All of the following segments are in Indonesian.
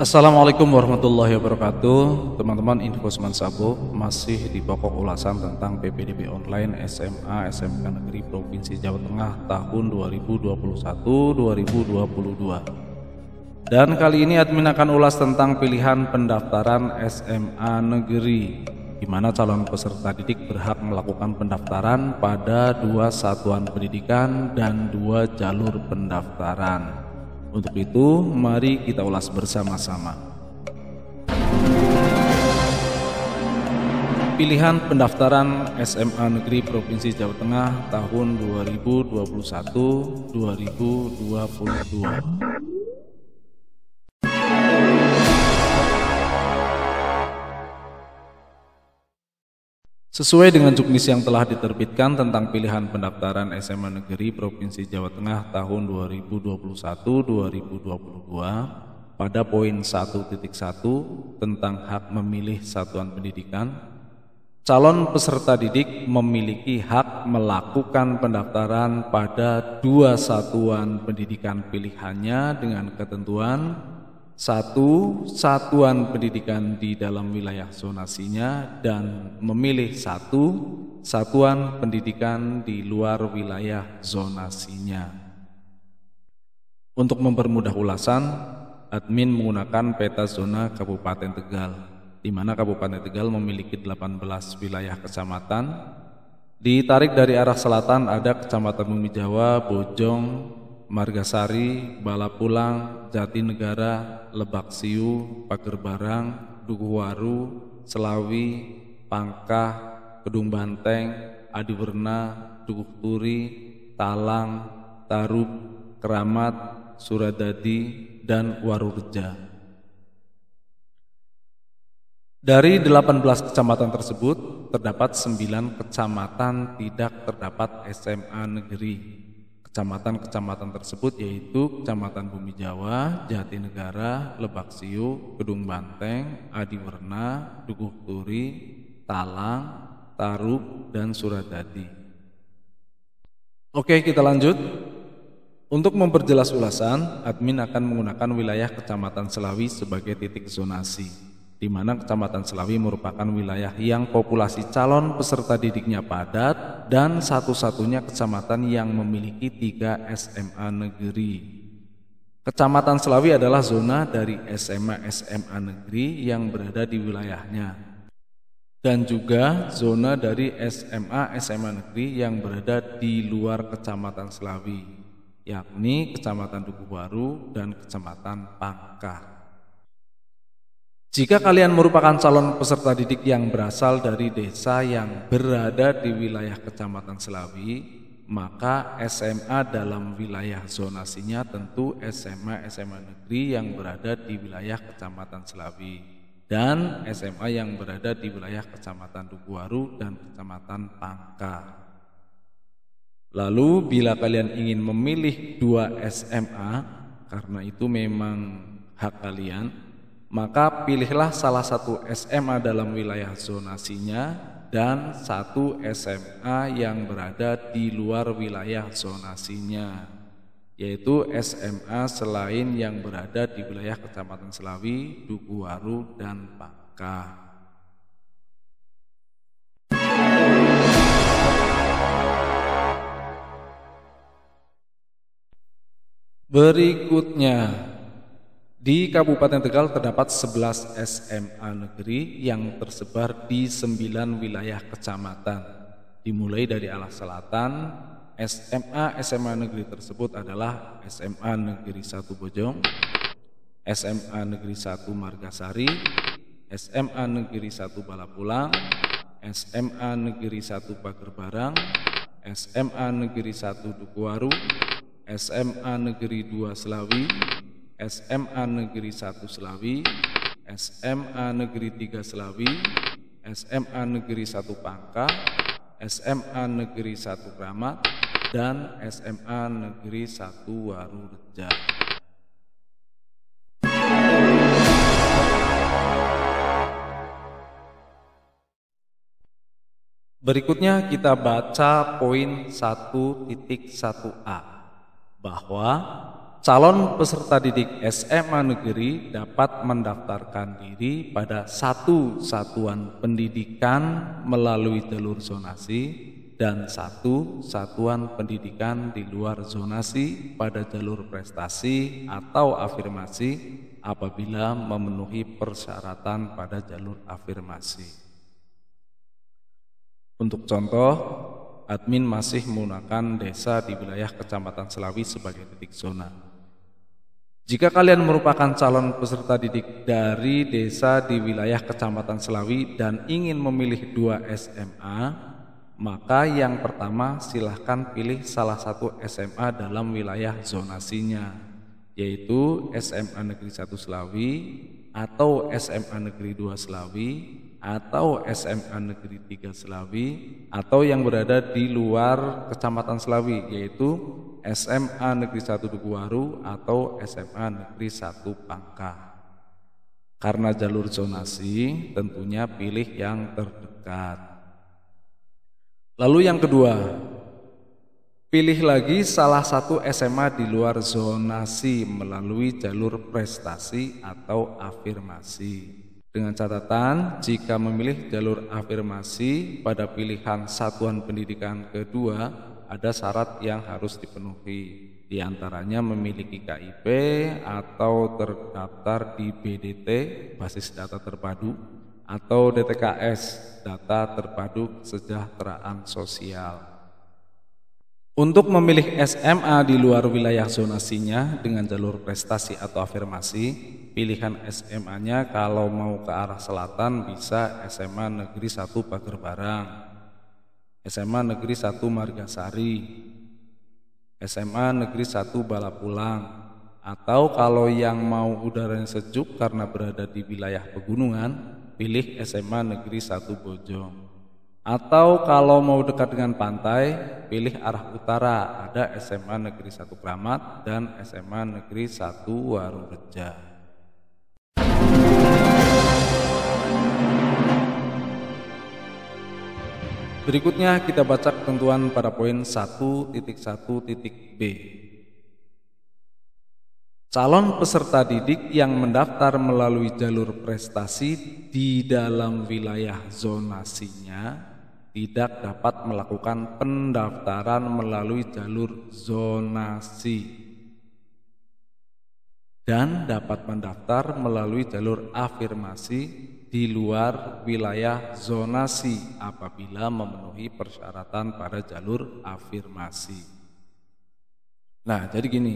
Assalamualaikum warahmatullahi wabarakatuh. Teman-teman, info Sabo masih di pokok ulasan tentang PPDB online SMA SMK Negeri Provinsi Jawa Tengah tahun 2021-2022. Dan kali ini admin akan ulas tentang pilihan pendaftaran SMA Negeri, di mana calon peserta didik berhak melakukan pendaftaran pada 2 satuan pendidikan dan 2 jalur pendaftaran. Untuk itu, mari kita ulas bersama-sama. Pilihan pendaftaran SMA Negeri Provinsi Jawa Tengah tahun 2021-2022. Sesuai dengan juknis yang telah diterbitkan tentang pilihan pendaftaran SMA Negeri Provinsi Jawa Tengah tahun 2021-2022 pada poin 1.1 tentang hak memilih satuan pendidikan, calon peserta didik memiliki hak melakukan pendaftaran pada 2 satuan pendidikan pilihannya dengan ketentuan: 1. Satuan pendidikan di dalam wilayah zonasinya, dan memilih 1 satuan pendidikan di luar wilayah zonasinya. Untuk mempermudah ulasan, admin menggunakan peta zona Kabupaten Tegal, di mana Kabupaten Tegal memiliki 18 wilayah kecamatan. Ditarik dari arah selatan ada Kecamatan Bumi Jawa, Bojong, Margasari, Balapulang, Jatinegara, Lebak Siu, Pagerbarang, Dukuhwaru, Selawi, Pangkah, Kedung Banteng, Adiwerna, Dukuhturi, Talang, Tarub, Keramat, Suradadi, dan Warureja. Dari 18 kecamatan tersebut, terdapat 9 kecamatan tidak terdapat SMA negeri. Kecamatan-kecamatan tersebut yaitu Kecamatan Bumi Jawa, Jatinegara, Lebak Siu, Kedung Banteng, Adiwerna, Dukuhturi, Talang, Tarub, dan Suradadi. Oke, kita lanjut. Untuk memperjelas ulasan, admin akan menggunakan wilayah Kecamatan Selawi sebagai titik zonasi, di mana Kecamatan Selawi merupakan wilayah yang populasi calon peserta didiknya padat dan satu-satunya kecamatan yang memiliki 3 SMA negeri. Kecamatan Selawi adalah zona dari SMA negeri yang berada di wilayahnya, dan juga zona dari SMA negeri yang berada di luar Kecamatan Selawi, yakni Kecamatan Dukuhwaru dan Kecamatan Pangkah. Jika kalian merupakan calon peserta didik yang berasal dari desa yang berada di wilayah Kecamatan Selawi, maka SMA dalam wilayah zonasinya tentu SMA negeri yang berada di wilayah Kecamatan Selawi, dan SMA yang berada di wilayah Kecamatan Dukuhwaru dan Kecamatan Pangkah. Lalu bila kalian ingin memilih 2 SMA, karena itu memang hak kalian, maka pilihlah salah satu SMA dalam wilayah zonasinya dan 1 SMA yang berada di luar wilayah zonasinya, yaitu SMA selain yang berada di wilayah Kecamatan Selawi, Dukuhwaru, dan Pangkah. Berikutnya, di Kabupaten Tegal terdapat 11 SMA negeri yang tersebar di 9 wilayah kecamatan. Dimulai dari arah selatan, SMA negeri tersebut adalah SMA Negeri 1 Bojong, SMA Negeri 1 Margasari, SMA Negeri 1 Balapulang, SMA Negeri 1 Pagerbarang, SMA Negeri 1 Dukuhwaru, SMA Negeri 2 Selawi, SMA Negeri 1 Selawi, SMA Negeri 3 Selawi, SMA Negeri 1 Pangkah, SMA Negeri 1 Keramat, dan SMA Negeri 1 Warureja. Berikutnya kita baca poin 1.1a, bahwa calon peserta didik SMA negeri dapat mendaftarkan diri pada satu satuan pendidikan melalui jalur zonasi dan satu satuan pendidikan di luar zonasi pada jalur prestasi atau afirmasi apabila memenuhi persyaratan pada jalur afirmasi. Untuk contoh, admin masih menggunakan desa di wilayah Kecamatan Selawi sebagai titik zona. Jika kalian merupakan calon peserta didik dari desa di wilayah Kecamatan Selawi dan ingin memilih 2 SMA, maka yang pertama silahkan pilih salah satu SMA dalam wilayah zonasinya, yaitu SMA Negeri 1 Selawi, atau SMA Negeri 2 Selawi, atau SMA Negeri 3 Selawi, atau yang berada di luar Kecamatan Selawi, yaitu SMA Negeri 1 Dukuwaru atau SMA Negeri 1 Pangkah. Karena jalur zonasi, tentunya pilih yang terdekat. Lalu yang kedua, pilih lagi salah satu SMA di luar zonasi melalui jalur prestasi atau afirmasi. Dengan catatan, jika memilih jalur afirmasi pada pilihan satuan pendidikan kedua, ada syarat yang harus dipenuhi. Di antaranya memiliki KIP atau terdaftar di BDT, Basis Data Terpadu, atau DTKS, Data Terpadu Kesejahteraan Sosial. Untuk memilih SMA di luar wilayah zonasinya dengan jalur prestasi atau afirmasi, pilihan SMA-nya kalau mau ke arah selatan bisa SMA Negeri 1 Pager Barang, SMA Negeri 1 Margasari, SMA Negeri 1 Balapulang, atau kalau yang mau udaranya sejuk karena berada di wilayah pegunungan, pilih SMA Negeri 1 Bojong. Atau kalau mau dekat dengan pantai, pilih arah utara, ada SMA Negeri 1 Kramat dan SMA Negeri 1 Warureja. Berikutnya kita baca ketentuan pada poin 1.1.b. Calon peserta didik yang mendaftar melalui jalur prestasi di dalam wilayah zonasinya tidak dapat melakukan pendaftaran melalui jalur zonasi dan dapat mendaftar melalui jalur afirmasi di luar wilayah zonasi apabila memenuhi persyaratan pada jalur afirmasi. Nah, jadi gini,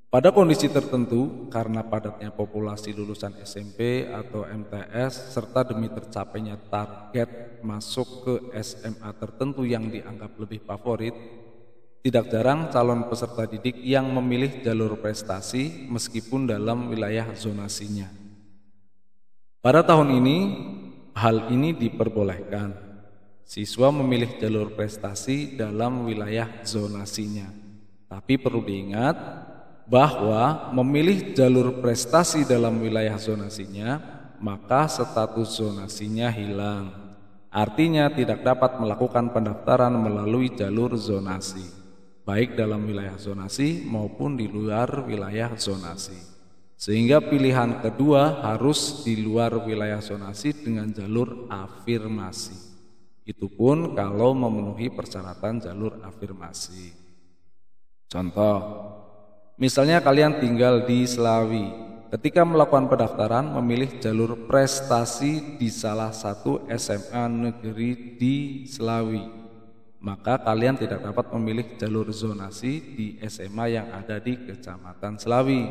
pada kondisi tertentu karena padatnya populasi lulusan SMP atau MTS serta demi tercapainya target masuk ke SMA tertentu yang dianggap lebih favorit, tidak jarang calon peserta didik yang memilih jalur prestasi meskipun dalam wilayah zonasinya. Pada tahun ini, hal ini diperbolehkan. Siswa memilih jalur prestasi dalam wilayah zonasinya. Tapi perlu diingat bahwa memilih jalur prestasi dalam wilayah zonasinya, maka status zonasinya hilang. Artinya tidak dapat melakukan pendaftaran melalui jalur zonasi, baik dalam wilayah zonasi maupun di luar wilayah zonasi. Sehingga pilihan kedua harus di luar wilayah zonasi dengan jalur afirmasi. Itu pun kalau memenuhi persyaratan jalur afirmasi. Contoh, misalnya kalian tinggal di Selawi. Ketika melakukan pendaftaran memilih jalur prestasi di salah satu SMA negeri di Selawi, maka kalian tidak dapat memilih jalur zonasi di SMA yang ada di Kecamatan Selawi.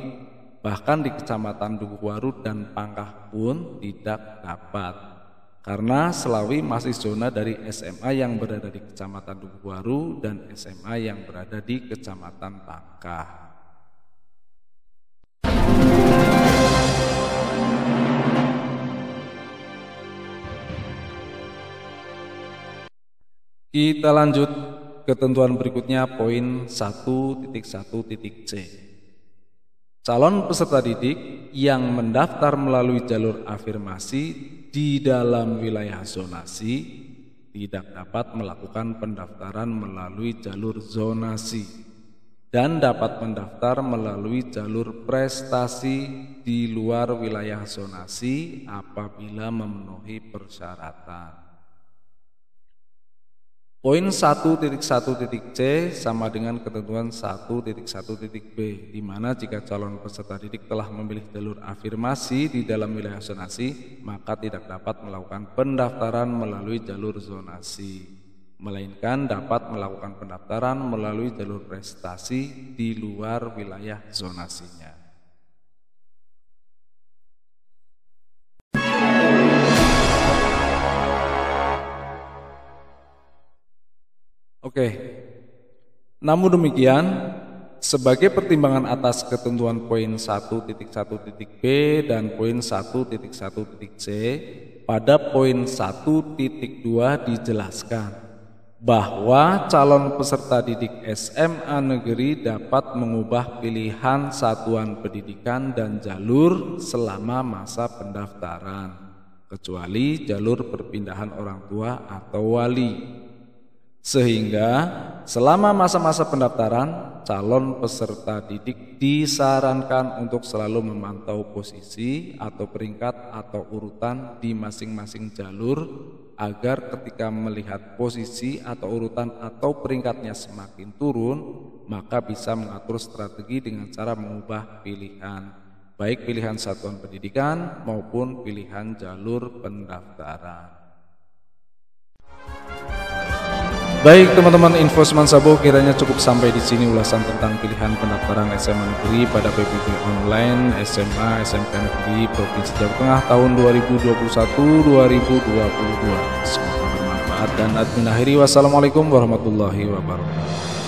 Bahkan di Kecamatan Dukuwaru dan Pangkah pun tidak dapat. Karena Selawi masih zona dari SMA yang berada di Kecamatan Dukuwaru dan SMA yang berada di Kecamatan Pangkah. Kita lanjut ketentuan berikutnya poin 1.1.c. Calon peserta didik yang mendaftar melalui jalur afirmasi di dalam wilayah zonasi tidak dapat melakukan pendaftaran melalui jalur zonasi dan dapat mendaftar melalui jalur prestasi di luar wilayah zonasi apabila memenuhi persyaratan. Poin 1.1.c sama dengan ketentuan 1.1.b, di mana jika calon peserta didik telah memilih jalur afirmasi di dalam wilayah zonasi, maka tidak dapat melakukan pendaftaran melalui jalur zonasi, melainkan dapat melakukan pendaftaran melalui jalur prestasi di luar wilayah zonasinya. Oke, namun demikian, sebagai pertimbangan atas ketentuan poin 1.1.b dan poin 1.1.c, pada poin 1.2 dijelaskan bahwa calon peserta didik SMA negeri dapat mengubah pilihan satuan pendidikan dan jalur selama masa pendaftaran, kecuali jalur perpindahan orang tua atau wali. Sehingga selama masa-masa pendaftaran, calon peserta didik disarankan untuk selalu memantau posisi atau peringkat atau urutan di masing-masing jalur, agar ketika melihat posisi atau urutan atau peringkatnya semakin turun, maka bisa mengatur strategi dengan cara mengubah pilihan, baik pilihan satuan pendidikan maupun pilihan jalur pendaftaran. Baik teman-teman, info Sabo kiranya cukup sampai di sini ulasan tentang pilihan pendaftaran SMA negeri pada PPP online SMA SMK Negeri Provinsi Jawa Tengah tahun 2021-2022. Semoga bermanfaat dan admin akhiri. Wassalamualaikum warahmatullahi wabarakatuh.